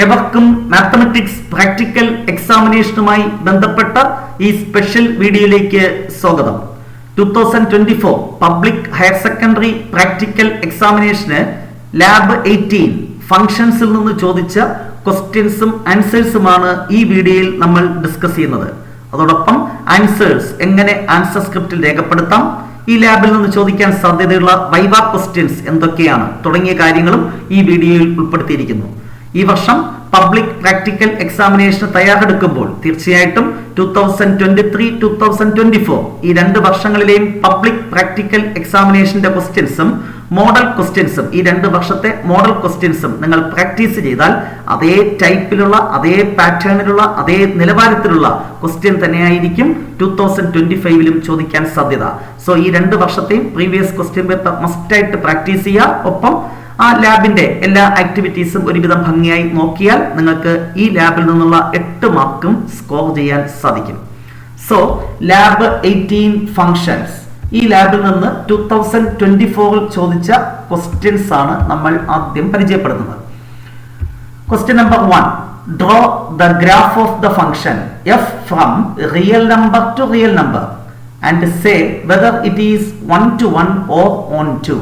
ഏവർക്കും mathematics practical എക്സാമിനേഷനുമായി ബന്ധപ്പെട്ട ഈ സ്പെഷ്യൽ വീഡിയോയിലേക്ക് സ്വാഗതം. 2024 പബ്ലിക് ഹയർ സെക്കൻഡറി പ്രാക്ടിക്കൽ എക്സാമിനേഷന് ലാബ് 18 ഫംഗ്ഷൻസിൽ നിന്ന് ചോദിച്ച ക്വസ്റ്റ്യൻസും ആൻസേഴ്സുമാണ് ഈ വീഡിയോയിൽ നമ്മൾ ഡിസ്കസ് ചെയ്യുന്നത്. അതോടൊപ്പം ആൻസേഴ്സ് എങ്ങനെ ആൻസർ സ്ക്രിപ്റ്റിൽ രേഖപ്പെടുത്താം, ഈ ലാബിൽ നിന്ന് ചോദിക്കാൻ സാധ്യതയുള്ള വൈവ ക്വസ്റ്റ്യൻസ് എന്തൊക്കെയാണ് തുടങ്ങിയ കാര്യങ്ങളും ഈ വീഡിയോയിൽ ഉൾപ്പെടുത്തിയിരിക്കുന്നു. ഈ വർഷം പബ്ലിക് പ്രാക്ടിക്കൽ എക്സാമിനേഷന് തയ്യാറെടുക്കുമ്പോൾ തീർച്ചയായിട്ടും 2023-2024 ഈ രണ്ട് വർഷങ്ങളിലെയും പബ്ലിക് പ്രാക്ടിക്കൽ എക്സാമിനേഷന്റെ ക്വസ്റ്റ്യൻസും മോഡൽ ക്വസ്റ്റ്യൻസും ഈ രണ്ട് വർഷത്തെ മോഡൽ ക്വസ്റ്റ്യൻസും നിങ്ങൾ പ്രാക്ടീസ് ചെയ്താൽ അതേ ടൈപ്പിലുള്ള, അതേ പാറ്റേണിലുള്ള, അതേ നിലവാരത്തിലുള്ള ക്വസ്റ്റ്യൻ തന്നെയായിരിക്കും 2025ലും ചോദിക്കാൻ സാധ്യത. സോ ഈ രണ്ട് വർഷത്തെയും പ്രീവിയസ് ക്വസ്റ്റ്യൻ പേപ്പർ മസ്റ്റായിട്ട് പ്രാക്ടീസ് ചെയ്യുക. ഒപ്പം ആ ലാബിന്റെ എല്ലാ ആക്ടിവിറ്റീസും ഒരുവിധം ഭംഗിയായി നോക്കിയാൽ നിങ്ങൾക്ക് ഈ ലാബിൽ നിന്നുള്ള 8 മാർക്കും സ്കോർ ചെയ്യാൻ സാധിക്കും. സോ ലാബ് 18 ഫംഗ്ഷൻസ്, ഈ ലാബിൽ നിന്ന് 2024 ചോദിച്ച ക്വസ്റ്റ്യൻസ് ആണ് നമ്മൾ ആദ്യം പരിചയപ്പെടുത്തുന്നത്. Question number 1, draw the graph of the function f from real number two real number and say whether it is 1 to 1 or on 2.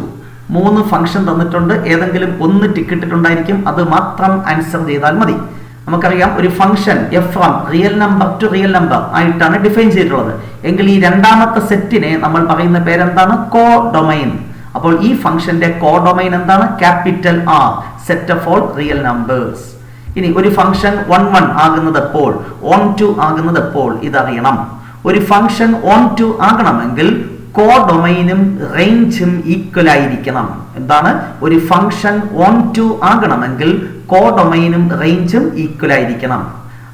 3 function തന്നിട്ടുണ്ട്, ഏതെങ്കിലും ഒന്ന് ടിക്കിട്ടിട്ടുണ്ടായിരിക്കും, അത് മാത്രം ആൻസർ ചെയ്താൽ മതി. നമുക്കറിയാം ഒരു function F from real number two real number ആയിട്ടാണ് ഡിഫൈൻ ചെയ്തിട്ടുള്ളത്. എങ്കിൽ ഈ രണ്ടാമത്തെ സെറ്റിനെ നമ്മൾ പറയുന്ന പേരെന്താണ്? കോ ഡൊമൈൻ. അപ്പോൾ ഈ ഫംഗ്ഷന്റെ കോ ഡൊമൈൻ എന്താണ്? Capital R, set of all real numbers. ഇനി ഒരു ഫംഗ്ഷൻ 1 1 ആകുന്നത് എപ്പോൾ, ഓൺ 2 ആകുന്നത് എപ്പോൾ, ഇതറിയണം. ഒരു ഫംഗ്ഷൻ ഓൺ 2 ആകണമെങ്കിൽ കോ ഡൊമൈനും റേഞ്ചും ഈക്വൽ ആയിരിക്കണം. എന്താണ്? ഒരു ഫംഗ്ഷൻ ഓൺ 2 ആകണമെങ്കിൽ കോ ഡൊമൈനും റേഞ്ചും ഈക്വൽ ആയിരിക്കണം.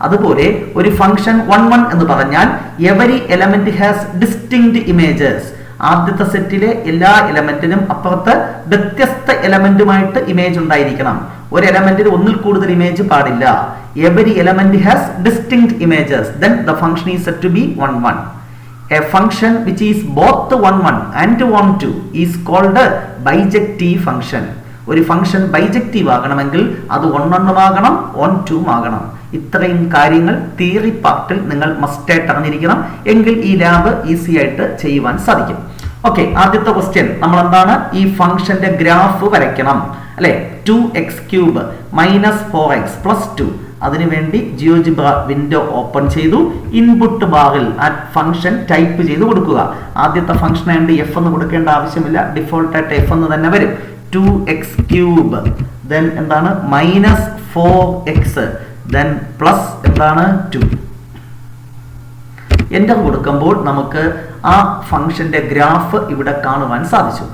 അതുപോലെ ഒരു ഫംഗ്ഷൻ 1 1 എന്ന് പറഞ്ഞാൽ every element has distinct images. ആദ്യത്തെ സെറ്റിലെ എല്ലാ എലമെന്റിനും അപ്പുറത്ത് വ്യത്യസ്ത എലമെന്റുമായിട്ട് ഇമേജ് ഉണ്ടായിരിക്കണം. ഒരു എലമെന്റിന് ഒന്നിൽ കൂടുതൽ ഇമേജ് പാടില്ല. Every element has distinct images, then the function is said to be 1 1. A function which is both 1 1 and 1 2 is called a bijective function. ഒരു ഫംഗ്ഷൻ ബൈജക്റ്റീവ് ആകണമെങ്കിൽ അത് 1 1 ആകണം, 1 2 ആകണം. ഇത്രയും കാര്യങ്ങൾ തിയറി പാർട്ടിൽ നിങ്ങൾ മസ്റ്റായിട്ട് അറിഞ്ഞിരിക്കണം. എങ്കിൽ ഈ ലാബ് ഈസി ആയിട്ട് ചെയ്യുവാൻ സാധിക്കും. ഓക്കെ, ആദ്യത്തെ ക്വസ്റ്റ്യൻ നമ്മൾ എന്താണ്? ഈ ഫംഗ്ഷന്റെ ഗ്രാഫ് വരയ്ക്കണം അല്ലെ. 2x³ -4x + 2. അതിനുവേണ്ടി ജിയോജിബ്ര വിൻഡോ ഓപ്പൺ ചെയ്തു. ഇൻപുട്ട് ബാറിൽ ആ ഫംഗ്ഷൻ ടൈപ്പ് ചെയ്ത് കൊടുക്കുക. ആദ്യത്തെ ഫംഗ്ഷൻ ആയതുകൊണ്ട് എഫ് എന്ന് കൊടുക്കേണ്ട ആവശ്യമില്ല, ഡിഫോൾട്ട് ആയിട്ട് എഫ് എന്ന് തന്നെ വരും. 2x³ then എന്താണ്? -4x then പ്ലസ് എന്താണ്? 2. എന്റർ കൊടുക്കുമ്പോൾ നമുക്ക് ആ ഫംഗ്ഷന്റെ ഗ്രാഫ് ഇവിടെ കാണുവാൻ സാധിച്ചു.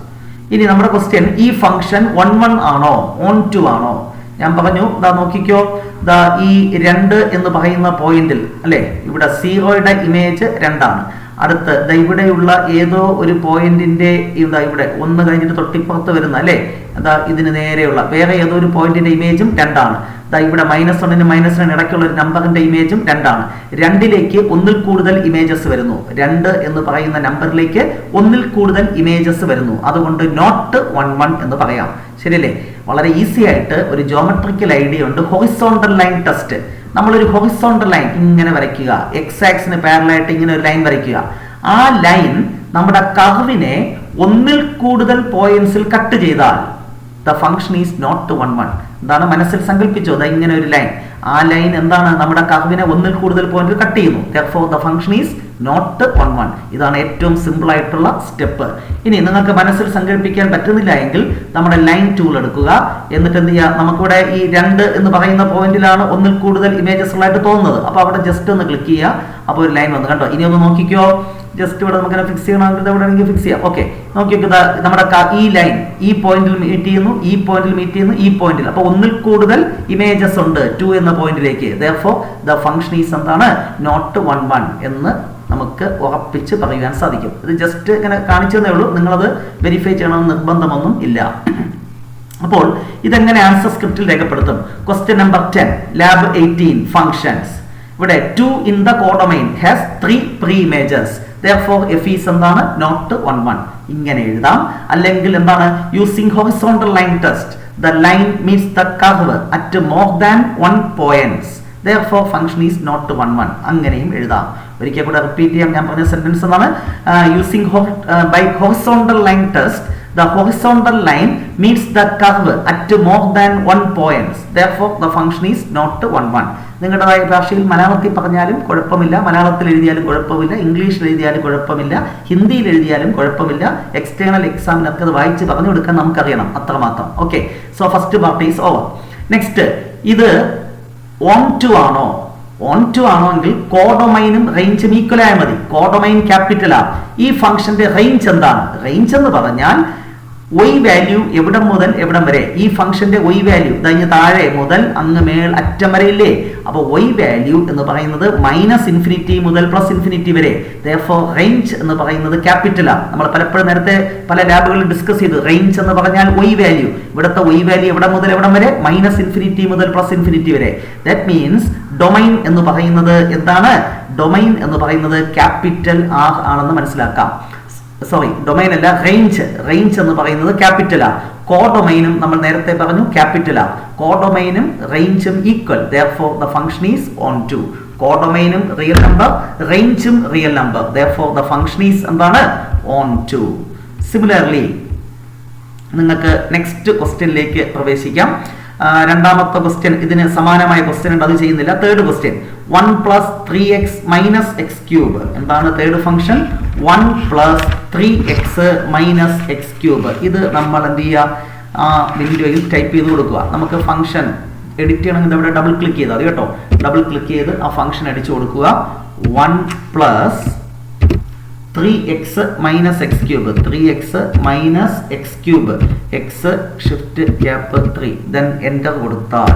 ഇനി നമ്മുടെ ക്വസ്റ്റ്യൻ, ഈ ഫംഗ്ഷൻ 1 1 ആണോ, ഓൺ 2 ആണോ? ഞാൻ പറഞ്ഞു, ദാ നോക്കിക്കോ, ദാ ഈ 2 എന്ന് പറയുന്ന പോയിന്റിൽ അല്ലെ, ഇവിടെ 0യുടെ ഇമേജ് 2 ആണ്. അടുത്ത് ഇവിടെയുള്ള ഏതോ ഒരു പോയിന്റിന്റെ ഇവിടെ 1 കഴിഞ്ഞിട്ട് തൊട്ടിപ്പുറത്ത് വരുന്ന അല്ലെ, അതാ ഇതിന് നേരെയുള്ള വേറെ ഏതോ ഒരു പോയിന്റിന്റെ ഇമേജും 2 ആണ്. ഇവിടെ -1നും -2 ഇടയ്ക്കുള്ള ഒരു നമ്പറിന്റെ ഇമേജും 2 ആണ്. 2ലേക്ക് ഒന്നിൽ കൂടുതൽ ഇമേജസ് വരുന്നു. 2 എന്ന് പറയുന്ന നമ്പറിലേക്ക് ഒന്നിൽ കൂടുതൽ ഇമേജസ് വരുന്നു. അതുകൊണ്ട് നോട്ട് 1 1 എന്ന് പറയാം. ശരിയല്ലേ? വളരെ ഈസി ആയിട്ട് ഒരു ജോമെട്രിക്കൽ ഐഡിയ ഉണ്ട്, ഹൊറിസോണ്ടൽ ലൈൻ ടെസ്റ്റ്. നമ്മളൊരു ഹൊറിസോണ്ടൽ ലൈൻ ഇങ്ങനെ വരയ്ക്കുക, എക്സ് ആക്സിന് പാരലായിട്ട് ഇങ്ങനെ ഒരു ലൈൻ വരയ്ക്കുക. ആ ലൈൻ നമ്മുടെ കർവിനെ ഒന്നിൽ കൂടുതൽ പോയിന്റ്സിൽ കട്ട് ചെയ്താൽ ദ ഫംഗ്ഷൻ ഈസ് നോട്ട് 1 1. എന്താണ്? മനസ്സിൽ സങ്കല്പിച്ചോ, ഇങ്ങനെ ഒരു ലൈൻ. ആ ലൈൻ എന്താണ്? നമ്മുടെ കർവിനെ ഒന്നിൽ കൂടുതൽ പോയിന്റിൽ കട്ട് ചെയ്യുന്നു. therefore the function is not 1 1. ഇതാണ് ഏറ്റവും സിമ്പിൾ ആയിട്ടുള്ള സ്റ്റെപ്പ്. ഇനി നിങ്ങൾക്ക് മനസ്സിൽ സങ്കല്പിക്കാൻ പറ്റുന്നില്ല എങ്കിൽ നമ്മുടെ ലൈൻ ടൂൾ എടുക്കുക. എന്നിട്ട് എന്ത് ചെയ്യുക? നമുക്കിവിടെ ഈ 2 എന്ന് പറയുന്ന പോയിന്റിലാണ് ഒന്നിൽ കൂടുതൽ ഇമേജസ് ഉള്ളതായിട്ട് തോന്നുന്നത്. അപ്പൊ അവിടെ ജസ്റ്റ് ഒന്ന് ക്ലിക്ക് ചെയ്യുക. അപ്പോൾ ഒരു ലൈൻ വന്നു കണ്ടോ. ഇനി ഒന്ന് നോക്കിക്കോ, ജസ്റ്റ് ഇവിടെ നമുക്ക് ഫിക്സ് ചെയ്യണമെങ്കിൽ ഇവിടെ ഫിക്സ് ചെയ്യാം. ഓക്കെ, നോക്കിക്കോ, നമ്മുടെ ഈ ലൈൻ ഈ പോയിന്റിൽ മീറ്റ് ചെയ്യുന്നു, ഈ പോയിന്റിൽ മീറ്റ് ചെയ്യുന്നു, ഈ പോയിന്റിൽ. അപ്പൊ ഒന്നിൽ കൂടുതൽ ഇമേജസ് ഉണ്ട് 2 എന്ന പോയിന്റിലേക്ക്. therefore the function is എന്താണ്? നോട്ട് 1 1 എന്ന് നമുക്ക് ഉറപ്പിച്ച് പറയുവാൻ സാധിക്കും. ഇത് ജസ്റ്റ് ഇങ്ങനെ കാണിച്ചതേ ഉള്ളൂ, നിങ്ങളത് വെരിഫൈ ചെയ്യണമെന്ന് നിർബന്ധമൊന്നും ഇല്ല. അപ്പോൾ ഇതെങ്ങനെ ആൻസർ സ്ക്രിപ്റ്റിൽ രേഖപ്പെടുത്തും? Question number 10, lab 18 functions. ഇവിടെ 2 in the codomain has 3 pre-images. therefore f is എന്താണ്? നോട്ട് 1 1. ഇങ്ങനെ എഴുതാം. അല്ലെങ്കിൽ എന്താണ്? Using horizontal line test the line meets the curve at more than 1 points, therefore function is not 1 അങ്ങനെയും എഴുതാം. ഒരിക്കൽ കൂടെ റിപ്പീറ്റ് ചെയ്യാം. ഞാൻ പറഞ്ഞ സെന്റൻസ് എന്നാണ്, using by horizontal line test the horizontal line meets the curve at more than 1 points, therefore the function is not 1 നിങ്ങളുടേതായ ഭാഷയിൽ മലയാളത്തിൽ പറഞ്ഞാലും കുഴപ്പമില്ല, മലയാളത്തിൽ എഴുതിയാലും കുഴപ്പമില്ല, ഇംഗ്ലീഷിൽ എഴുതിയാലും കുഴപ്പമില്ല, ഹിന്ദിയിൽ എഴുതിയാലും കുഴപ്പമില്ല. എക്സ്റ്റേണൽ എക്സാമിനൊക്കെ അത് വായിച്ച് പറഞ്ഞു കൊടുക്കാൻ നമുക്കറിയണം, അത്രമാത്രം. Okay, so first part is over. Next, ഇത് ഓൺ ടു ആണോ? ഓൺ ടു ആണോ എങ്കിൽ കോഡൊമൈനും റേഞ്ചും ഈക്വൽ ആയാൽ മതി. കോഡൊമൈൻ ക്യാപിറ്റൽ ആ. ഈ ഫംഗ്ഷന്റെ റേഞ്ച് എന്താണ്? റേഞ്ച് എന്ന് പറഞ്ഞാൽ y വാല്യൂ എവിടം മുതൽ എവിടം വരെ? ഈ ഫംഗ്ഷന്റെ y വാല്യൂ ഇതങ്ങ് താഴെ മുതൽ അങ്ങ് മേൽ അറ്റം വരെ ഇല്ലേ? അപ്പോൾ y വാല്യൂ എന്ന് പറയുന്നത് -∞ മുതൽ +∞ വരെ. therefore റേഞ്ച് എന്ന് പറയുന്നത് ക്യാപിറ്റൽ ആ. നമ്മൾ പലപ്പോഴും നേരത്തെ പല ലാബുകളിൽ ഡിസ്കസ് ചെയ്തു. റേഞ്ച് എന്ന് പറഞ്ഞാൽ y വാല്യൂ. ഇവിടുത്തെ y വാല്യൂ എവിടെ മുതൽ എവിടം വരെ? -∞ മുതൽ +∞ വരെ. ദാറ്റ് മീൻസ് ഡൊമൈൻ എന്ന് പറയുന്നത് എന്താണ്? ഡൊമൈൻ എന്ന് പറയുന്നത് ക്യാപിറ്റൽ R ആണെന്ന് മനസ്സിലാക്കാം. സോറി, ഡൊമൈൻ അല്ല, റേഞ്ച്. റേഞ്ച് എന്ന് പറയുന്നത് ക്യാപിറ്റൽ ആ. കോഡൊമൈനും നമ്മൾ നേരത്തെ പറഞ്ഞു ക്യാപിറ്റൽ ആ. കോഡൊമൈനും റേഞ്ചും equal, therefore the function is on to. കോഡൊമൈനും റിയൽ നമ്പർ, റേഞ്ചും real number, therefore the function is എന്താണ്? on to. സിമിലർലി നിങ്ങൾക്ക് നെക്സ്റ്റ് ക്വസ്റ്റ്യനിലേക്ക് പ്രവേശിക്കാം. രണ്ടാമത്തെ ക്വസ്റ്റ്യൻ ഇതിന് സമാനമായ ക്വസ്റ്റ്യൻ ഉണ്ട്, അത് ചെയ്യുന്നില്ല. Third question 1 + 3x - x³. എന്താണ് തേർഡ് ഫംഗ്ഷൻ? 1 + 3x - x³. ഇത് നമ്മൾ എന്ത് ചെയ്യുക? വിൻഡോയിൽ ടൈപ്പ് ചെയ്ത് കൊടുക്കുക. നമുക്ക് ഫംഗ്ഷൻ എഡിറ്റ് ചെയ്യണമെങ്കിൽ ഇവിടെ ഡബിൾ ക്ലിക്ക് ചെയ്താൽ മതി കേട്ടോ. ഡബിൾ ക്ലിക്ക് ചെയ്ത് ആ ഫംഗ്ഷൻ അടിച്ചു കൊടുക്കുക. 1 + 3x - x³, 3x - x³, x shift cap 3, then enter കൊടുത്താൽ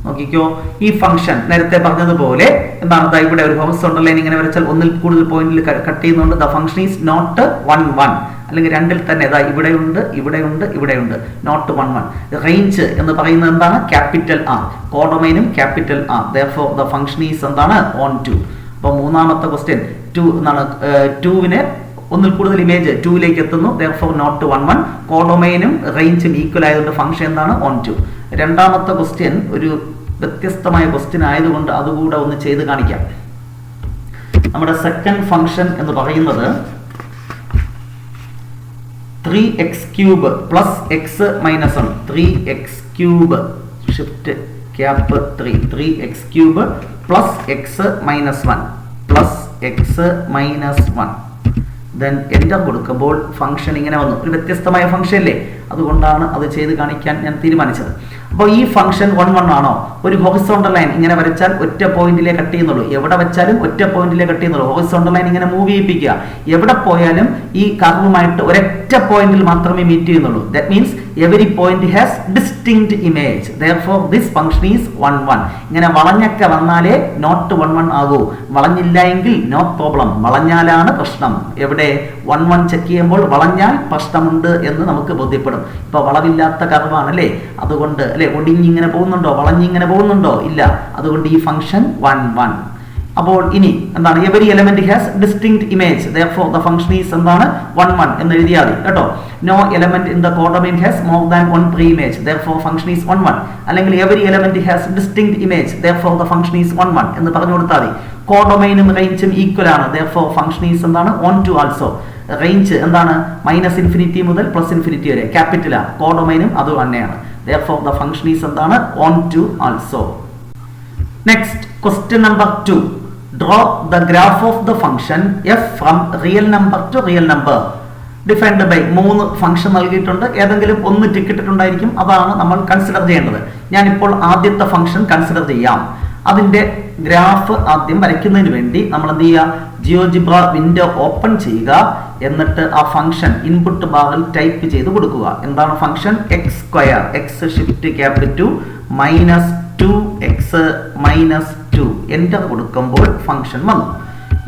നോക്കിക്കോ, ഈ ഫംഗ്ഷൻ നേരത്തെ പറഞ്ഞതുപോലെ എന്താണ്? ഇവിടെ ഒരു ഹൊറിസോണ്ടൽ ലൈൻ ഇങ്ങനെ വരച്ചാൽ ഒന്നിൽ കൂടുതൽ പോയിന്റിൽ കട്ട് ചെയ്യുന്നുണ്ട്. ദ ഫംഗ്ഷൻ ഈസ് നോട്ട് 1 അല്ലെങ്കിൽ രണ്ടിൽ തന്നെ ഇവിടെയുണ്ട്, ഇവിടെയുണ്ട്, ഇവിടെയുണ്ട്, നോട്ട് 1 റേഞ്ച് എന്ന് പറയുന്നത് എന്താണ്? ക്യാപിറ്റൽ ആ. കോഡൊമൈനും ക്യാപിറ്റൽ ആ. therefore the function is എന്താണ്? on to. അപ്പോൾ മൂന്നാമത്തെ ക്വസ്റ്റ്യൻ 2 എന്നാണ്. 2വിന് ഒന്നിൽ കൂടുതൽ ഇമേജ് 2ലേക്ക് എത്തുന്നു, therefore നോട്ട് 1 കോഡൊമൈനും റേഞ്ചും ഈക്വൽ ആയതുകൊണ്ട് ഫംഗ്ഷൻ എന്താണ്? on to. രണ്ടാമത്തെ ക്വസ്റ്റ്യൻ ഒരു വ്യത്യസ്തമായ ക്വസ്റ്റ്യൻ ആയതുകൊണ്ട് അതുകൂടെ ഒന്ന് ചെയ്ത് കാണിക്കാം. നമ്മുടെ സെക്കൻഡ് ഫംഗ്ഷൻ എന്ന് പറയുന്നത് 3x³ + x - 1, 3x³ shift cap 3, 3x³ + x - 1 + x - 1 then enter കൊടുക്കുമ്പോൾ ഫംഗ്ഷൻ ഇങ്ങനെ വന്നു. ഒരു വ്യത്യസ്തമായ ഫംഗ്ഷൻ അല്ലേ, അതുകൊണ്ടാണ് അത് ചെയ്ത് കാണിക്കാൻ ഞാൻ തീരുമാനിച്ചത്. അപ്പോൾ ഈ ഫംഗ്ഷൻ 1 ആണോ? ഒരു ഹൊറിസോണ്ടൽ ലൈൻ ഇങ്ങനെ വരച്ചാൽ ഒറ്റ പോയിന്റിലേ കട്ട് ചെയ്യുന്നുള്ളൂ. എവിടെ വെച്ചാലും ഒറ്റ പോയിന്റിലേ കട്ട് ചെയ്യുന്നുള്ളൂ. ഹൊറിസോണ്ടൽ ലൈൻ ഇങ്ങനെ മൂവ് ചെയ്യിപ്പിക്കുക. എവിടെ പോയാലും ഈ കർവുമായിട്ട് ഒരൊറ്റ പോയിന്റിൽ മാത്രമേ മീറ്റ് ചെയ്യുന്നുള്ളൂ. That means every point has distinct image, therefore this function is 1 ഇങ്ങനെ വളഞ്ഞൊക്കെ വന്നാലേ നോട്ട് 1 ആകൂ. വളഞ്ഞില്ല എങ്കിൽ നോ പ്രോബ്ലം. വളഞ്ഞാലാണ് പ്രശ്നം. എവിടെ 1 ചെക്ക് ചെയ്യുമ്പോൾ വളഞ്ഞാൽ പ്രശ്നമുണ്ട് എന്ന് നമുക്ക് ബോധ്യപ്പെടും. ഇപ്പൊ വളവില്ലാത്ത കർവാണല്ലേ, അതുകൊണ്ട് അല്ലെ ഒടിഞ്ഞിങ്ങനെ പോകുന്നുണ്ടോ? വളഞ്ഞിങ്ങനെ പോകുന്നുണ്ടോ? ഇല്ല. അതുകൊണ്ട് ഈ ഫംഗ്ഷൻ 1 അപ്പോൾ ഇനി എന്താണ്? Every element has distinct image, therefore the function is എന്താണ്? 1 എന്ന് എഴുതിയാൽ മതി കേട്ടോ. No element in the codomain has more than 1 pre image, therefore function is 1 അല്ലെങ്കിൽ every element has distinct image, therefore the function is 1 എന്ന് പറഞ്ഞു കൊടുത്താൽ മതി. കോഡൊമൈനും റേഞ്ചും ഈക്വൽ ആണ്, therefore function is എന്താണ്? on to also. റേഞ്ച് എന്താണ്? -∞ മുതൽ +∞ വരെ ക്യാപിറ്റൽ ആ. കോഡൊമൈനും അത് തന്നെയാണ്, therefore the function is എന്താണ്? on to also. Next, question number 2. Draw the graph of the function f from real number to real number defined by 3 function നൽകിയിട്ടുണ്ട്. ഏതെങ്കിലും ഒന്ന് ടിക്കറ്റിട്ടുണ്ടായിരിക്കും, അതാണ് നമ്മൾ കൺസിഡർ ചെയ്യേണ്ടത്. ഞാനിപ്പോൾ ആദ്യത്തെ ഫംഗ്ഷൻ കൺസിഡർ ചെയ്യാം. അതിന്റെ ഗ്രാഫ് ആദ്യം വരയ്ക്കുന്നതിന് വേണ്ടി നമ്മൾ എന്ത് ചെയ്യുക? ജിയോജിബ്ര വിൻഡോ ഓപ്പൺ ചെയ്യുക. എന്നിട്ട് ആ ഫംഗ്ഷൻ ഇൻപുട്ട് ബാറിൽ ടൈപ്പ് ചെയ്ത് കൊടുക്കുക. എന്താണ് function? x² x shift capital 2 -2x - 2 enter കൊടുക്കുമ്പോൾ ഫംഗ്ഷൻ വന്നു.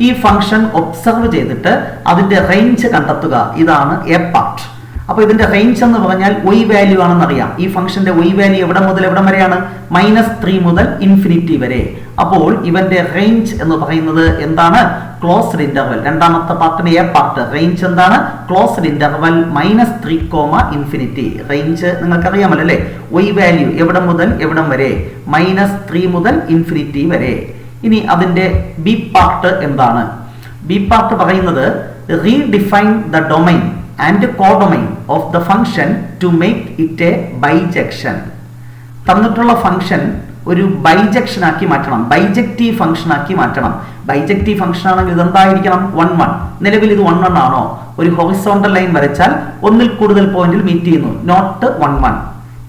ഈ ഫംഗ്ഷൻ ഒബ്സർവ് ചെയ്തിട്ട് അതിന്റെ റേഞ്ച് കണ്ടെത്തുക. ഇതാണ് എ പാർട്ട്. അപ്പോൾ ഇതിന്റെ റേഞ്ച് എന്ന് പറഞ്ഞാൽ y വാല്യൂ ആണെന്ന് അറിയാം. ഈ ഫംഗ്ഷന്റെ y വാല്യൂ എവിടെ മുതൽ എവിടം വരെയാണ്? -3 മുതൽ ∞ വരെ. അപ്പോൾ ഇവന്റെ റേഞ്ച് എന്ന് പറയുന്നത് എന്താണ്? Closed interval. രണ്ടാമത്തെ പാർട്ടിന് എ പാർട്ട് റേഞ്ച് എന്താണ്? Closed interval -3, infinity. റേഞ്ച് നിങ്ങൾക്കറിയാമല്ലോ അല്ലേ? y വാല്യൂ എവിടെ മുതൽ എവിടം വരെ? -3 മുതൽ ഇൻഫിനിറ്റി വരെ. ഇനി അതിന്റെ ബി പാർട്ട് എന്താണ്? ബി പാർട്ട് പറയുന്നത് redefine the domain and codomain of the function to make it a bijection. തന്നിട്ടുള്ള ഫംഗ്ഷൻ ഒരു ബൈജക്ഷൻ ആക്കി മാറ്റണം, ബൈജക്റ്റീവ് ഫംഗ്ഷൻ ആക്കി മാറ്റണം. ബൈജക്റ്റീവ് ഫംഗ്ഷൻ ആണെങ്കിൽ ഇതെന്തായിരിക്കണം? 1 1. നിലവിൽ ഇത് 1 1 ആണോ? ഒരു ഹൊറിസോണ്ടൽ ലൈൻ വരച്ചാൽ ഒന്നിൽ കൂടുതൽ പോയിന്റിൽ മീറ്റ് ചെയ്യുന്നു, നോട്ട് 1 1.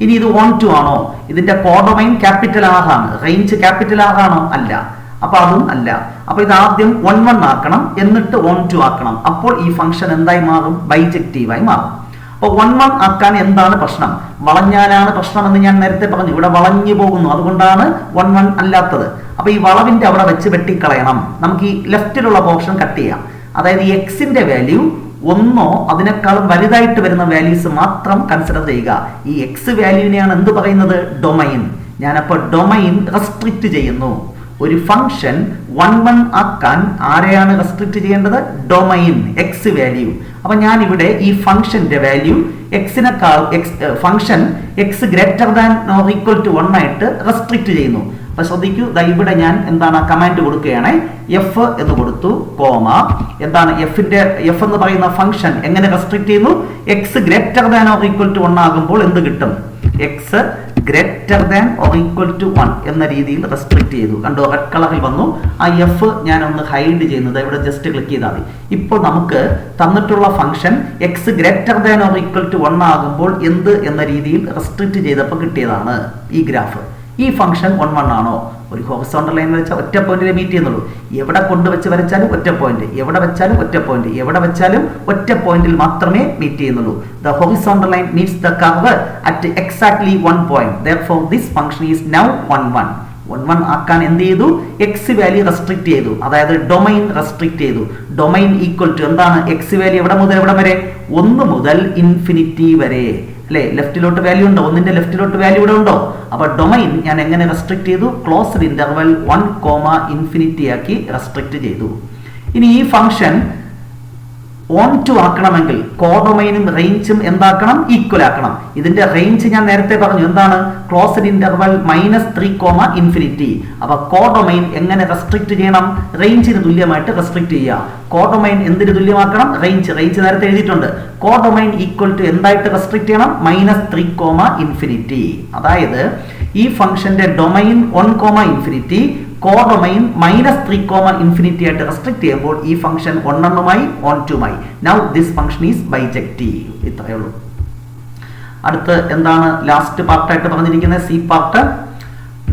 ഇനി ഇത് 1 2 ആണോ? ഇതിന്റെ കോഡൊമൈൻ ക്യാപിറ്റൽ R ആണ്, റേഞ്ച് ക്യാപിറ്റൽ R ആണോ? അല്ല. അപ്പൊ അതും അല്ല. അപ്പൊ ഇത് ആദ്യം 1 1 ആക്കണം, എന്നിട്ട് 1 2 ആക്കണം. അപ്പോൾ ഈ ഫംഗ്ഷൻ എന്തായി മാറും? ബൈജക്റ്റീവായി മാറും. അപ്പൊ 1 1 ആക്കാൻ എന്താണ് പ്രശ്നം? വളഞ്ഞാലാണ് പ്രശ്നം എന്ന് ഞാൻ നേരത്തെ പറഞ്ഞു. ഇവിടെ വളഞ്ഞു പോകുന്നു, അതുകൊണ്ടാണ് 1 1 അല്ലാത്തത്. അപ്പൊ ഈ വളവിന്റെ അവിടെ വെച്ച് വെട്ടിക്കളയണം. നമുക്ക് ഈ ലെഫ്റ്റിലുള്ള പോർഷൻ കട്ട് ചെയ്യാം. അതായത് എക്സിന്റെ വാല്യൂ 1 അതിനേക്കാളും വലുതായിട്ട് വരുന്ന വാല്യൂസ് മാത്രം കൺസിഡർ ചെയ്യുക. ഈ എക്സ് വാല്യൂവിനെയാണ് എന്ത് പറയുന്നത്? ഡൊമൈൻ. ഞാനപ്പോൾ ഡൊമൈൻ റെസ്ട്രിക്റ്റ് ചെയ്യുന്നു. ഒരു ഫംഗ്ഷൻ 1 1 ആക്കാൻ ആരെയാണ് റെസ്ട്രിക്റ്റ് ചെയ്യേണ്ടത്? Domain, X value. അപ്പൊ ഞാൻ ഇവിടെ ഈ ഫംഗ്ഷന്റെ വാല്യൂ എക്സിനേക്കാൾ function X greater than or equal to 1 ആയിട്ട് റെസ്ട്രിക്റ്റ് ചെയ്യുന്നു. അപ്പൊ ശ്രദ്ധിക്കൂ, ഇവിടെ ഞാൻ എന്താണ് കമാൻഡ് കൊടുക്കുകയാണ്, എഫ് എന്ന് കൊടുത്തു, കോമ. എന്താണ് എഫ് എന്ന് പറയുന്ന ഫംഗ്ഷൻ എങ്ങനെ റെസ്ട്രിക്റ്റ് ചെയ്യുന്നു? X greater than or equal to 1 ആകുമ്പോൾ എന്ത് കിട്ടും? X greater than or equal to 1 എന്ന രീതിയിൽ റെസ്ട്രിക്റ്റ് ചെയ്തു. കണ്ടോ, റെഡ് കളറിൽ വന്നു. ആ എഫ് ഞാൻ ഒന്ന് ഹൈഡ് ചെയ്യുന്നത് ഇവിടെ ജസ്റ്റ് ക്ലിക്ക് ചെയ്താൽ മതി. ഇപ്പോൾ നമുക്ക് തന്നിട്ടുള്ള function X greater than or equal to 1 ആകുമ്പോൾ എന്ത് എന്ന രീതിയിൽ റെസ്ട്രിക്റ്റ് ചെയ്തപ്പോൾ കിട്ടിയതാണ് ഈ ഗ്രാഫ്. ഈ ഫംഗ്ഷൻ 1 1 ആണോ? ഒരു ഹൊറിസോണ്ടൽ ലൈൻ വരച്ചാൽ ഒറ്റ പോയിന്റിലെ മീറ്റ് ചെയ്യുന്നുള്ളൂ. എവിടെ കൊണ്ടുവച്ച് വരച്ചാലും ഒറ്റ പോയിന്റ്, എവിടെ വെച്ചാലും ഒറ്റ പോയിന്റ്, എവിടെ വെച്ചാലും ഒറ്റ പോയിന്റിൽ മാത്രമേ മീറ്റ് ചെയ്യുന്നുള്ളൂ. The horizontal line meats the curve at exactly 1 point. Therefore this function is now 1 1. 1 1 ആക്കാൻ എന്ത് ചെയ്തു? എക്സ് വാല്യൂ റെസ്ട്രിക്റ്റ് ചെയ്തു, അതായത് ഡൊമൈൻ റെസ്ട്രിക്റ്റ് ചെയ്തു. ഡൊമൈൻ ഈക്വൽ ടു എന്താണ്? എക്സ് വാല്യൂ എവിടെ മുതൽ എവിടെ വരെ? 1 മുതൽ ഇൻഫിനിറ്റി വരെ. അല്ലെ, ലെഫ്റ്റിലോട്ട് വാല്യൂ ഉണ്ടോ? 1ന്റെ ലെഫ്റ്റിലോട്ട് വാല്യൂ ഇവിടെ ഉണ്ടോ? അപ്പൊ ഡൊമൈൻ ഞാൻ എങ്ങനെ റെസ്ട്രിക്റ്റ് ചെയ്തു? ക്ലോസ്ഡ് ഇന്റർവൽ 1, ഇൻഫിനിറ്റി ആക്കി റെസ്ട്രിക്റ്റ് ചെയ്തു. ഇനി ഈ ഫംഗ്ഷൻ 1 2 ആക്കണമെങ്കിൽ കോഡൊമൈനും റേഞ്ചും എന്താക്കണം? ഈക്വൽ ആക്കണം. ഇതിന്റെ റേഞ്ച് ഞാൻ നേരത്തെ പറഞ്ഞു, എന്താണ്? Closed interval -3, infinity. അപ്പൊ കോഡൊമൈൻ എങ്ങനെ റെസ്ട്രിക്റ്റ് ചെയ്യണം? റേഞ്ചിന് തുല്യമായിട്ട് റെസ്ട്രിക്റ്റ് ചെയ്യുക. കോഡൊമൈൻ എന്തിന് തുല്യമാക്കണം? റേഞ്ച് നേരത്തെ എഴുതിയിട്ടുണ്ട്. കോഡൊമൈൻ ഈക്വൽ ടു എന്തായിട്ട് റെസ്ട്രിക്റ്റ് ചെയ്യണം? -3, ഇൻഫിനിറ്റി. അതായത് ഈ ഫംഗ്ഷന്റെ ഡൊമൈൻ 1, ഇൻഫിനിറ്റി, കോഡൊമൈൻ -3, ഇൻഫിനിറ്റി ആയിട്ട് റെസ്ട്രിക്റ്റ് ചെയ്യുമ്പോൾ ഈ function 1 1 1 2 now this function is bijective. ഇത്രയേ ഉള്ളൂ. അടുത്ത് എന്താണ് ലാസ്റ്റ് പാർട്ടായിട്ട് പറഞ്ഞിരിക്കുന്നത്? C part.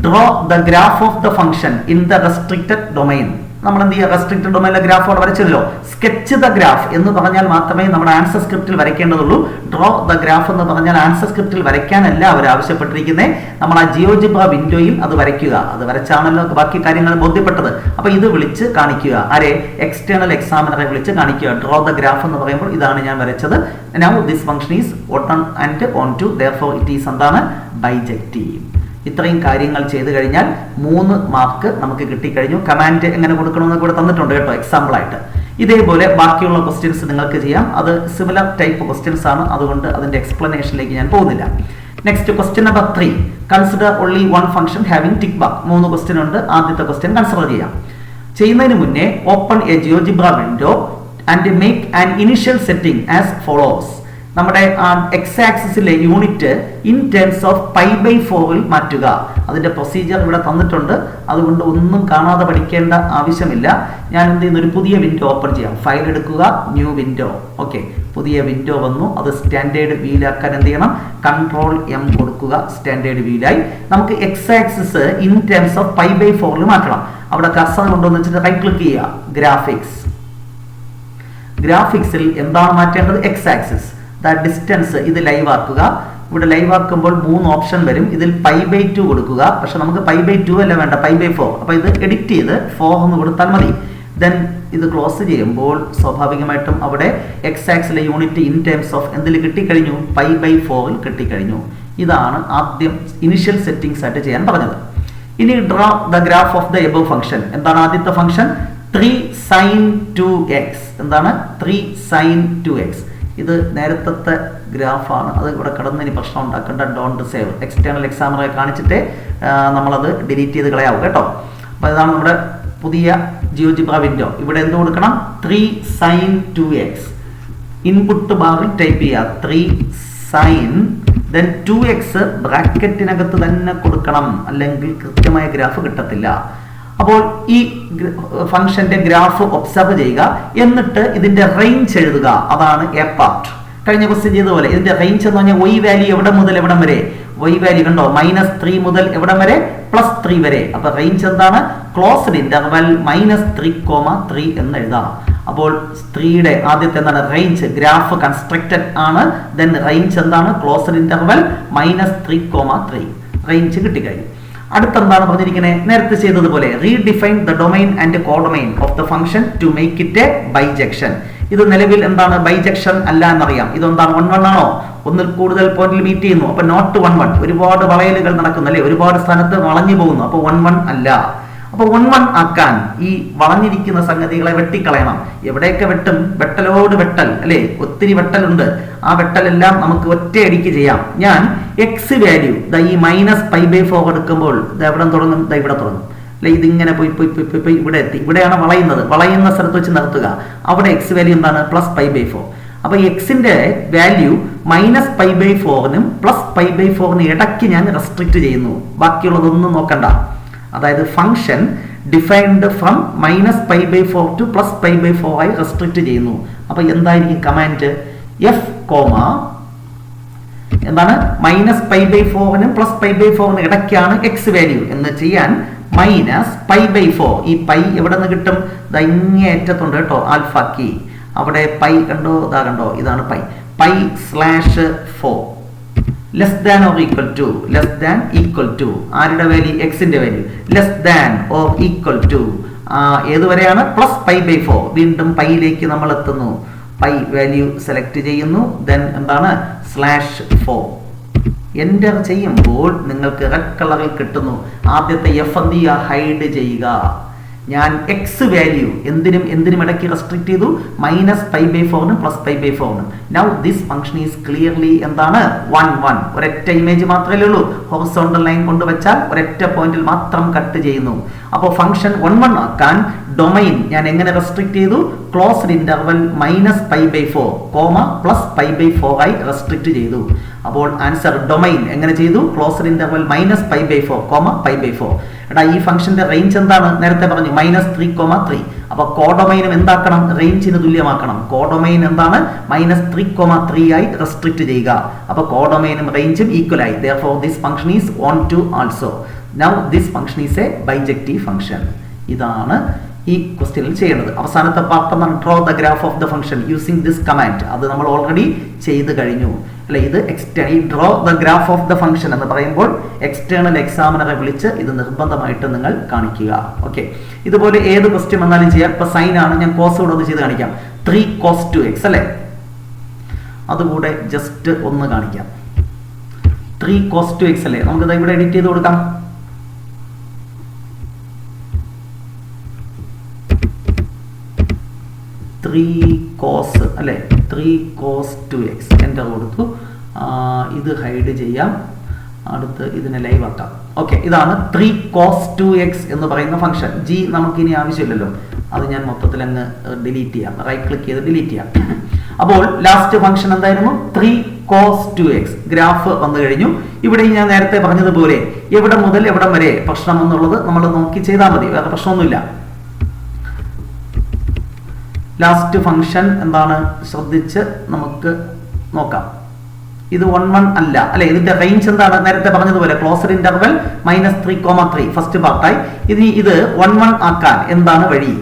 Draw the graph of the function in the restricted domain. നമ്മൾ എന്ത് ചെയ്യുക? റെസ്ട്രിക്റ്റഡ് ഡൊമൈനിലെ ഗ്രാഫ് അവിടെ വരച്ചല്ലോ. സ്കെച്ച് ദ ഗ്രാഫ് എന്ന് പറഞ്ഞാൽ മാത്രമേ നമ്മുടെ ആൻസർ സ്ക്രിപ്റ്റിൽ വരയ്ക്കേണ്ടതുള്ളൂ. ഡ്രോ ദ ഗ്രാഫ് എന്ന് പറഞ്ഞാൽ ആൻസർ സ്ക്രിപ്റ്റിൽ വരയ്ക്കാനല്ല അവർ ആവശ്യപ്പെട്ടിരിക്കുന്നത്. നമ്മൾ ആ ജിയോജിബ്ര വിൻഡോയിൽ അത് വരയ്ക്കുക. അത് വരച്ചാണല്ലോ ബാക്കി കാര്യങ്ങൾ ബോധ്യപ്പെട്ടത്. അപ്പൊ ഇത് വിളിച്ച് കാണിക്കുക. ആരെ? എക്സ്റ്റേണൽ എക്സാമിനറെ വിളിച്ച് കാണിക്കുക. ഡ്രോ ദ ഗ്രാഫ് എന്ന് പറയുമ്പോൾ ഇതാണ് ഞാൻ വരച്ചത്. Now this function is 1 and 1 2. therefore it is എന്താണ്? ബൈജക്റ്റീവ്. ഇത്രയും കാര്യങ്ങൾ ചെയ്തു കഴിഞ്ഞാൽ 3 മാർക്ക് നമുക്ക് കിട്ടിക്കഴിഞ്ഞു. കമാൻഡ് എങ്ങനെ കൊടുക്കണമെന്ന് കൂടെ തന്നിട്ടുണ്ട് കേട്ടോ, എക്സാമ്പിൾ ആയിട്ട്. ഇതേപോലെ ബാക്കിയുള്ള ക്വസ്റ്റ്യൻസ് നിങ്ങൾക്ക് ചെയ്യാം. അത് സിമിലർ ടൈപ്പ് ക്വസ്റ്റ്യൻസ് ആണ്, അതുകൊണ്ട് അതിന്റെ എക്സ്പ്ലനേഷനിലേക്ക് ഞാൻ പോകുന്നില്ല. Next question number 3. Consider only 1 function having tick back. 3 question ഉണ്ട്. ആദ്യത്തെ ക്വസ്റ്റ്യൻ കൺസിഡർ ചെയ്യാം. ചെയ്യുന്നതിന് മുന്നേ open a GeoGebra window and make an initial setting as follows. നമ്മുടെ എക്സ് ആക്സിസിലെ യൂണിറ്റ് ഇൻ ടേംസ് ഓഫ് π/4 മാറ്റുക. അതിന്റെ പ്രൊസീജിയർ ഇവിടെ തന്നിട്ടുണ്ട്, അതുകൊണ്ട് ഒന്നും കാണാതെ പഠിക്കേണ്ട ആവശ്യമില്ല. ഞാൻ എന്ത് ചെയ്യുന്നു? ഒരു പുതിയ വിൻഡോ ഓപ്പൺ ചെയ്യാം. ഫയൽ എടുക്കുക, ന്യൂ വിൻഡോ. ഓക്കെ, പുതിയ വിൻഡോ വന്നു. അത് സ്റ്റാൻഡേർഡ് വീലാക്കാൻ എന്ത് ചെയ്യണം? Ctrl+M കൊടുക്കുക. സ്റ്റാൻഡേർഡ് വീലായി. നമുക്ക് X axis in terms of π/4 മാറ്റണം. അവിടെ കർസർ കൊണ്ടുവന്ന് വെച്ചിട്ട് റൈറ്റ് ക്ലിക്ക് ചെയ്യുക. ഗ്രാഫിക്സിൽ എന്താണ് മാറ്റേണ്ടത്? X axis. ഡിസ്റ്റൻസ് ഇത് ലൈവ് ആക്കുക. ഇവിടെ ലൈവ് ആക്കുമ്പോൾ 3 ഓപ്ഷൻ വരും. ഇതിൽ π/2 കൊടുക്കുക. പക്ഷെ നമുക്ക് π/2 അല്ല വേണ്ട, π/4. അപ്പൊ ഇത് എഡിറ്റ് ചെയ്ത് 4 എന്ന് കൊടുത്താൽ മതി. ദെൻ ഇത് ക്ലോസ് ചെയ്യുമ്പോൾ സ്വാഭാവികമായിട്ടും അവിടെ എക്സ് ആക്സിലെ യൂണിറ്റ് ഇൻ ടേംസ് ഓഫ് എന്തിൽ കിട്ടിക്കഴിഞ്ഞു? π/4 കിട്ടിക്കഴിഞ്ഞു. ഇതാണ് ആദ്യം ഇനിഷ്യൽ സെറ്റിംഗ്സ് ആയിട്ട് ചെയ്യാൻ പറഞ്ഞത്. ഇനി draw the graph of the above function. എന്താണ് ആദ്യത്തെ ഫംഗ്ഷൻ? 3 sin 2x. എന്താണ് 3 sin 2x? ഇത് നേരത്തെ ഗ്രാഫാണ്. അത് ഇവിടെ കിടന്ന് ഇനി പ്രശ്നം ഉണ്ടാക്കേണ്ട. Don't save. എക്സ്റ്റേണൽ എക്സാമിനറെ കാണിച്ചിട്ട് നമ്മളത് ഡിലീറ്റ് ചെയ്ത് കളയാവും കേട്ടോ. അപ്പോൾ ഇതാണ് നമ്മുടെ പുതിയ ജിയോജിബ്ര വിൻഡോ. ഇവിടെ എന്ത് കൊടുക്കണം? 3 sin 2x. ഇൻപുട്ട് ബാറിൽ ടൈപ്പ് ചെയ്യുക 3 sin then 2x ബ്രാക്കറ്റിനകത്ത് തന്നെ കൊടുക്കണം, അല്ലെങ്കിൽ കൃത്യമായ ഗ്രാഫ് കിട്ടത്തില്ല. അപ്പോൾ ഈ ഫംഗ്ഷന്റെ ഗ്രാഫ് ഒബ്സർവ് ചെയ്യുക, എന്നിട്ട് ഇതിന്റെ റേഞ്ച് എഴുതുക. അതാണ് എ പാർട്ട്. കഴിഞ്ഞ ക്വസ്റ്റ്യൻ ചെയ്തതുപോലെ ഇതിന്റെ റേഞ്ച് എന്ന് പറഞ്ഞാൽ y വാല്യൂ എവിടെ മുതൽ എവിടം വരെ? y വാല്യൂ കണ്ടോ, -3 മുതൽ എവിടം വരെ? +3 വരെ. അപ്പൊ റേഞ്ച് എന്താണ്? ക്ലോസ്ഡ് ഇന്റർവൽ -3,3 എന്ന് എഴുതാം. അപ്പോൾ 3യുടെ ആദ്യത്തെ എന്താണ്? റേഞ്ച്. ഗ്രാഫ് കൺസ്ട്രക്റ്റഡ് ആണ്. ദെൻ റേഞ്ച് എന്താണ്? Closed interval -3,3. റേഞ്ച് കിട്ടിക്കഴിഞ്ഞു. അടുത്തെന്താണ് പറഞ്ഞിരിക്കുന്നത്? നേരത്തെ ചെയ്തതുപോലെ redefine the domain and codomain of the function to make it a bijection. ഇത് നിലവിൽ എന്താണ്? ബൈജക്ഷൻ അല്ല എന്നറിയാം. ഇതെന്താണ്? 1 1 ആണോ? ഒന്നിൽ കൂടുതൽ പോയിന്റിൽ മീറ്റ് ചെയ്യുന്നു. അപ്പൊ നോട്ട് 1 1. ഒരുപാട് വളയലുകൾ നടക്കുന്നു അല്ലെ, ഒരുപാട് സ്ഥലത്ത് വളഞ്ഞു പോകുന്നു. അപ്പൊ 1 1 അല്ല. അപ്പൊ 1 1 ആക്കാൻ ഈ വളഞ്ഞിരിക്കുന്ന സംഗതികളെ വെട്ടിക്കളയണം. എവിടെയൊക്കെ വെട്ടും? വെട്ടലോട് വെട്ടൽ അല്ലെ, ഒത്തിരി വെട്ടലുണ്ട്. ആ വെട്ടലെല്ലാം നമുക്ക് ഒറ്റയടിക്ക് ചെയ്യാം. ഞാൻ എക്സ് വാല്യൂ ഈ -π/4 എടുക്കുമ്പോൾ എവിടെ തുടങ്ങും? ഇവിടെ തുടങ്ങും അല്ലെ. ഇതിങ്ങനെ പോയി പോയി പോയി പോയി ഇവിടെ എത്തി. ഇവിടെയാണ് വളയുന്നത്. വളയുന്ന സ്ഥലത്ത് വെച്ച് നിർത്തുക. അവിടെ എക്സ് വാല്യൂ എന്താണ്? +π/4. അപ്പൊ എക്സിന്റെ വാല്യൂ -π/4നും +π/4നും ഇടയ്ക്ക് ഞാൻ റെസ്ട്രിക്ട് ചെയ്യുന്നു. ബാക്കിയുള്ളതൊന്നും നോക്കണ്ട. അതായത് ഫംഗ്ഷൻ ഡിഫൈൻഡ് ഫ്രം -π/4 ടു +π/4 ആയി റെസ്ട്രിക്ട് ചെയ്യുന്നു. അപ്പൊ എന്തായിരിക്കും കമാൻഡ്? f എന്താണ്? -π/4നും +π/4നും ഇടയ്ക്കാണ് എക്സ് വാല്യൂ എന്ന് ചെയ്യാൻ -π/4. ഈ പൈ എവിടെ നിന്ന് കിട്ടും? ഇങ്ങേറ്റത്തുണ്ട് കേട്ടോ, ആൽഫ കീ. അവിടെ പൈ കണ്ടോ? ഇതാ കണ്ടോ? ഇതാണ് pi. π/4 less than or equal to ആരുടെ വാല്യൂ? എക്സിന്റെ value less than or equal to ഏതുവരെയാണ്? +π/4. വീണ്ടും പൈയിലേക്ക് നമ്മൾ എത്തുന്നു. പൈ വാല്യൂ സെലക്ട് ചെയ്യുന്നു. ദെൻ എന്താണ്? /4. എൻ്റർ ചെയ്യുമ്പോൾ നിങ്ങൾക്ക് റെഡ് കളറിൽ കിട്ടുന്നു. ആദ്യത്തെ എഫ് എന്ത് ചെയ്യുക? ഹൈഡ് ചെയ്യുക. ഞാൻ എക്സ് വാല്യൂ എന്തിനും ഇടയ്ക്ക് റെസ്ട്രിക്ട് ചെയ്തു? -π/4നും +π/4നും. Now this function is clearly എന്താണ്? 1 1. ഒരൊറ്റ ഇമേജ് മാത്രമേ ഉള്ളൂ. ഹൊറിസോണ്ടൽ ലൈൻ കൊണ്ടുവച്ചാൽ ഒരൊറ്റ പോയിന്റിൽ മാത്രം കട്ട് ചെയ്യുന്നു. അപ്പോൾ ഫംഗ്ഷൻ 1 1 ആക്കാൻ ഡൊമൈൻ ഞാൻ എങ്ങനെ റെസ്ട്രിക്ട് ചെയ്തു? ക്ലോസ്ഡ് ഇന്റർവൽ -π/4, +π/4 ആയി റെസ്ട്രിക്ട് ചെയ്തു. അപ്പോൾ ആൻസർ ഡൊമൈൻ എങ്ങനെ ചെയ്തു? Closed interval -π/4, π/4. എടാ ഈ ഫംഗ്ഷന്റെ റേഞ്ച് എന്താണ്? നേരത്തെ പറഞ്ഞു -3,3. അപ്പൊ കോഡൊമൈനും എന്താക്കണം? റേഞ്ചിന് തുല്യമാക്കണം. കോഡൊമൈൻ എന്താണ്? -3,3 ആയി റെസ്ട്രിക്ട് ചെയ്യുക. അപ്പൊ കോഡൊമൈനും റേഞ്ചും ഈക്വൽ ആയി. therefore this function is onto also. now this function is a bijective function. ഇതാണ് ഈ ക്വസ്റ്റ്യനിൽ ചെയ്യേണ്ടത്. അവസാനത്തെ പാർട്ട് എന്താണ്? Draw the graph of the function using this command. അത് നമ്മൾ ഓൾറെഡി ചെയ്ത് കഴിഞ്ഞു അല്ലെ. ഇത് ഈ draw the graph of the function എന്ന് പറയുമ്പോൾ എക്സ്റ്റേണൽ എക്സാമിനറെ വിളിച്ച് ഇത് നിർബന്ധമായിട്ട് നിങ്ങൾ കാണിക്കുക. ഓക്കെ, ഇതുപോലെ ഏത് ക്വസ്റ്റ്യൻ വന്നാലും ചെയ്യാം. ഇപ്പൊ സൈൻ ആണ്, ഞാൻ കോസ് കൂടെ ഒന്ന് ചെയ്ത് കാണിക്കാം. 3 cos 2x അല്ലെ, അതുകൂടെ ജസ്റ്റ് ഒന്ന് കാണിക്കാം. 3 cos 2x അല്ലേ, നമുക്കിത് ഇവിടെ എഡിറ്റ് ചെയ്ത് കൊടുക്കാം. അല്ലെ 3 cos 2x എൻ്റർ കൊടുത്തു. ഇത് ഹൈഡ് ചെയ്യാം. അടുത്ത് ഇതിനെ ലൈവ് ആക്കാം. ഓക്കെ, ഇതാണ് 3 cos 2x എന്ന് പറയുന്ന ഫംഗ്ഷൻ. ജി നമുക്കിനി ആവശ്യമില്ലല്ലോ, അത് ഞാൻ മൊത്തത്തിൽ അങ്ങ് ഡിലീറ്റ് ചെയ്യാം. റൈറ്റ് ക്ലിക്ക് ചെയ്ത് ഡിലീറ്റ് ചെയ്യാം. അപ്പോൾ ലാസ്റ്റ് ഫംഗ്ഷൻ എന്തായിരുന്നു? 3 cos 2x. ഗ്രാഫ് വന്നു കഴിഞ്ഞു. ഇവിടെ ഞാൻ നേരത്തെ പറഞ്ഞതുപോലെ എവിടെ മുതൽ എവിടം വരെ പ്രശ്നം എന്നുള്ളത് നമ്മൾ നോക്കി ചെയ്താൽ മതി, വേറെ പ്രശ്നമൊന്നുമില്ല. ലാസ്റ്റ് ഫംഗ്ഷൻ എന്താണ്? ശ്രദ്ധിച്ച് നമുക്ക് നോക്കാം. ഇത് 1 1 അല്ല അല്ലെ. ഇതിന്റെ റേഞ്ച് എന്താണ്? നേരത്തെ പറഞ്ഞതുപോലെ ക്ലോസ്ഡ് ഇന്റർവൽ -3,3 ഫസ്റ്റ് പാർട്ടായി. ഇനി ഇത് 1 1 ആക്കാൻ എന്താണ് വഴി?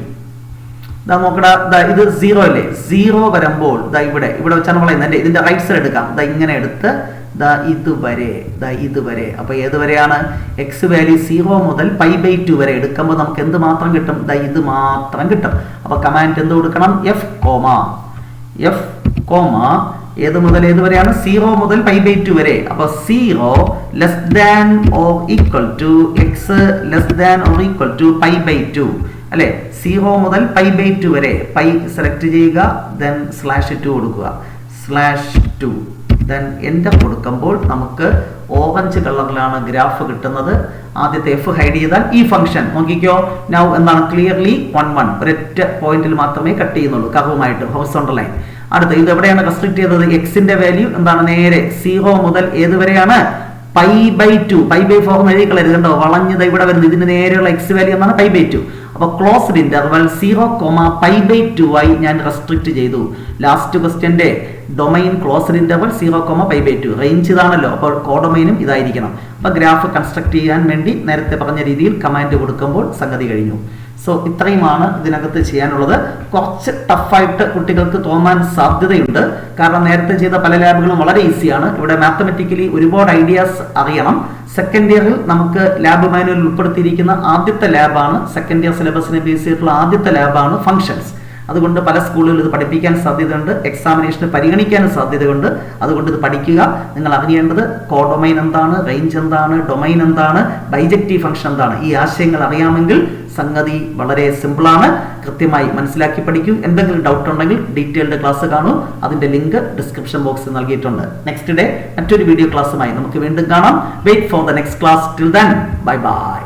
നോക്കടാ, ഇത് 0 അല്ലേ. 0 വരുമ്പോൾ ഇവിടെ വെച്ചാണ് പറയുന്നത്. ഇതിന്റെ റൈറ്റ് സൈഡ് എടുക്കാം. ഇങ്ങനെ എടുത്ത് ഇതുവരെ. അപ്പൊ ഏതുവരെയാണ്? എക്സ് വാല്യൂ 0 മുതൽ π/2 വരെ എടുക്കുമ്പോൾ നമുക്ക് എന്ത് മാത്രം കിട്ടും? ഇത് മാത്രം കിട്ടും. അപ്പൊ കമാൻഡ് എന്ത് കൊടുക്കണം? f, ഏത് മുതൽ ഏത് വരെയാണ്? 0 മുതൽ π/2 വരെ. അപ്പൊ 0 less than or equal to X less than or equal to π/2 അല്ലെ. 0 മുതൽ π/2 വരെ പൈ സെലക്ട് ചെയ്യുക, ദെൻ /2 കൊടുക്കുക, /2 ദെൻ എൻ്റർ കൊടുക്കുമ്പോൾ നമുക്ക് ഓറഞ്ച് കളറിലാണ് ഗ്രാഫ് കിട്ടുന്നത്. ആദ്യത്തെ എഫ് ഹൈഡ് ചെയ്താൽ ഈ ഫംഗ്ഷൻ നോക്കിക്കോ. നൗ എന്താണ്? ക്ലിയർലി 1 1 ഒരൊറ്റ പോയിന്റിൽ മാത്രമേ കട്ട് ചെയ്യുന്നുള്ളൂ കർവുമായിട്ട്, ഹൊറിസോണ്ടൽ ലൈൻ. അടുത്ത ഇത് എവിടെയാണ് റെസ്ട്രിക്ട് ചെയ്തത്? എക്സിന്റെ വാല്യൂ എന്താണ്? നേരെ 0 മുതൽ ഏത് വരെയാണ്? π/2. π/4 എഴുതി കളരുത് കണ്ടോ, വളഞ്ഞത് ഇവിടെ വരുന്നത്. ഇതിന് നേരെയുള്ള എക്സ് വാല്യൂ എന്നാണ് π/2. അപ്പൊ ക്ലോസ്ഡ് ഇന്റർവൽ 0, π/2 ആയി ഞാൻ റെസ്ട്രിക്ട് ചെയ്തു. ലാസ്റ്റ് ക്വസ്റ്റ്യന്റെ ഡൊമൈൻ ക്ലോസ്ഡ് ഇന്റർവൽ 0, π/2. റേഞ്ച് ഇതാണല്ലോ, അപ്പോൾ കോഡൊമൈനും ഇതായിരിക്കണം. അപ്പൊ ഗ്രാഫ് കൺസ്ട്രക്ട് ചെയ്യാൻ വേണ്ടി നേരത്തെ പറഞ്ഞ രീതിയിൽ കമാൻഡ് കൊടുക്കുമ്പോൾ സംഗതി കഴിഞ്ഞു. സോ ഇത്രയുമാണ് ഇതിനകത്ത് ചെയ്യാനുള്ളത്. കുറച്ച് ടഫായിട്ട് കുട്ടികൾക്ക് തോന്നാൻ സാധ്യതയുണ്ട്, കാരണം നേരത്തെ ചെയ്ത പല ലാബുകളും വളരെ ഈസിയാണ്. ഇവിടെ മാത്തമെറ്റിക്കലി ഒരുപാട് ഐഡിയാസ് അറിയണം. സെക്കൻഡ് ഇയറിൽ നമുക്ക് ലാബ് മാനുവൽ ഉൾപ്പെടുത്തിയിരിക്കുന്ന ആദ്യത്തെ ലാബാണ്, സെക്കൻഡ് ഇയർ സിലബസിനെ ബേസ് ചെയ്തിട്ടുള്ള ആദ്യത്തെ ലാബാണ് ഫംഗ്ഷൻസ്. അതുകൊണ്ട് പല സ്കൂളുകളിൽ ഇത് പഠിപ്പിക്കാൻ സാധ്യതയുണ്ട്, എക്സാമിനേഷന് പരിഗണിക്കാനും സാധ്യതയുണ്ട്. അതുകൊണ്ട് ഇത് പഠിക്കുക. നിങ്ങൾ അറിയേണ്ടത് കോഡൊമൈൻ എന്താണ്, റേഞ്ച് എന്താണ്, ഡൊമൈൻ എന്താണ്, ബൈജക്റ്റീവ് ഫംഗ്ഷൻ എന്താണ്, ഈ ആശയങ്ങൾ അറിയാമെങ്കിൽ സംഗതി വളരെ സിമ്പിളാണ്. കൃത്യമായി മനസ്സിലാക്കി പഠിക്കൂ. എന്തെങ്കിലും ഡൗട്ട് ഉണ്ടെങ്കിൽ ഡീറ്റെയിൽഡ് ക്ലാസ് കാണൂ. അതിന്റെ ലിങ്ക് ഡിസ്ക്രിപ്ഷൻ ബോക്സിൽ നൽകിയിട്ടുണ്ട്. നെക്സ്റ്റ് ഡേ മറ്റൊരു വീഡിയോ ക്ലാസ്സുമായി നമുക്ക് വീണ്ടും കാണാം. Wait for the next class. Till then bye by.